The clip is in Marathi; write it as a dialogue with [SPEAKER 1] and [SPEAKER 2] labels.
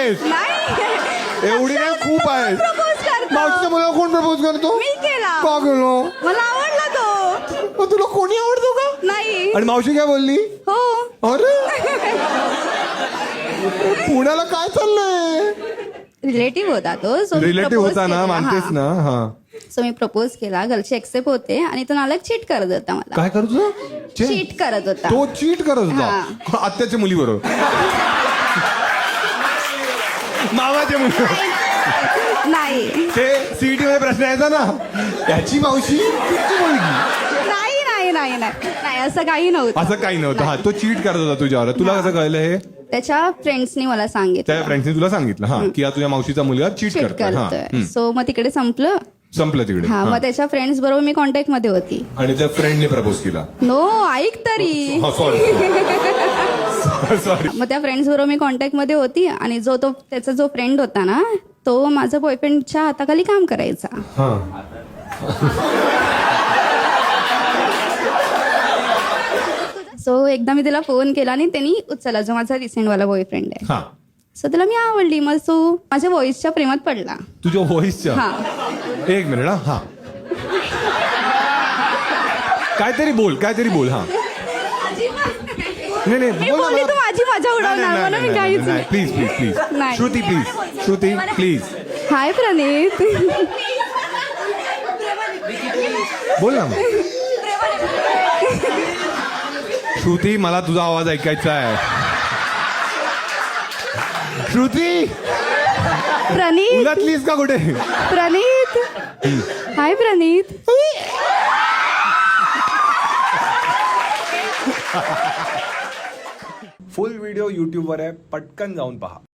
[SPEAKER 1] आहेस.
[SPEAKER 2] नाही
[SPEAKER 1] एवढी नाही, खूप आहेस.
[SPEAKER 2] प्रपोज करतो.
[SPEAKER 1] मावशीच्या मुलाला कोण प्रपोज करतो?
[SPEAKER 2] मी केला.
[SPEAKER 1] का केलो?
[SPEAKER 2] मला आवडला तो.
[SPEAKER 1] मग तुला कोणी आवडतो का?
[SPEAKER 2] नाही.
[SPEAKER 1] आणि मावशी काय बोलली?
[SPEAKER 2] हो.
[SPEAKER 1] अरे पुण्याला काय चाललंय?
[SPEAKER 2] रिलेटिव्ह होता तो. So मी
[SPEAKER 1] रिलेटिव्ह
[SPEAKER 2] propose
[SPEAKER 1] होता ना,
[SPEAKER 2] केला.
[SPEAKER 1] मानतेस
[SPEAKER 2] हा.
[SPEAKER 1] ना? हा.
[SPEAKER 2] सो मी प्रपोज केला, घरचे एक्सेप्ट होते आणि तो नालायक चीट करत होता मला.
[SPEAKER 1] काय करत होता?
[SPEAKER 2] चीट करत होता.
[SPEAKER 1] तो चीट करत होता आत्याच्या मुलीबरोबर. मामाच्या मुलीबरोबर.
[SPEAKER 2] नाही
[SPEAKER 1] ते सीईटी मध्ये प्रश्न यायचा ना, त्याची मावशी तुझी मुलगी.
[SPEAKER 2] नाही नाही नाही नाही नाही असं काही नव्हतं.
[SPEAKER 1] असं काही नव्हतं. हा, तो चीट करत होता तुझ्यावर. तुला कसं कळलं हे?
[SPEAKER 2] त्याच्या फ्रेंड्सनी मला सांगितलं.
[SPEAKER 1] त्या फ्रेंड्सने तुला सांगितलं हा की हा तुझ्या मावशीचा मुलगा चीट
[SPEAKER 2] चीट
[SPEAKER 1] करतोय. हा,
[SPEAKER 2] करतोय. सो मग तिकडे संपलं.
[SPEAKER 1] संपलं तिकडे.
[SPEAKER 2] हा, मग त्याच्या फ्रेंड्स बरोबर मी कॉन्टॅक्ट मध्ये होती.
[SPEAKER 1] आणि त्या फ्रेंडने प्रपोज केला.
[SPEAKER 2] नो, ऐक तरी.
[SPEAKER 1] सॉरी.
[SPEAKER 2] मग त्या फ्रेंड्स बरोबर मी कॉन्टॅक्ट मध्ये होती आणि त्याचा जो फ्रेंड होता ना, तो माझ्या बॉयफ्रेंडच्या हाताखाली काम करायचा. सो एकदा मी तिला फोन केला आणि त्यांनी उचलला, जो माझा रिसेंट वाला बॉयफ्रेंड आहे.
[SPEAKER 1] हा,
[SPEAKER 2] सो तिला मी आवडली. मग तो माझ्या व्हॉइसच्या प्रेमात पडला.
[SPEAKER 1] तुझ्या व्हॉइसच्या?
[SPEAKER 2] हा.
[SPEAKER 1] एक मिनिट. हा, काहीतरी बोल. हा. नाही
[SPEAKER 2] मी
[SPEAKER 1] बोल
[SPEAKER 2] बोलली
[SPEAKER 1] ना.
[SPEAKER 2] तू माझी मजा उडवणार म्हणून मी काहीच नाही.
[SPEAKER 1] Please please please.
[SPEAKER 2] नाही.
[SPEAKER 1] श्रुती प्लीज
[SPEAKER 2] हाय प्रणित.
[SPEAKER 1] बोल ना मग. श्रुती, मला तुझा आवाज ऐकायचा आहे. श्रुती,
[SPEAKER 2] प्रणित.
[SPEAKER 1] उलटलीस का कुठे?
[SPEAKER 2] प्रणित. हाय प्रणित.
[SPEAKER 1] फुल व्हिडिओ YouTube वर आहे, पटकन जाऊन पहा.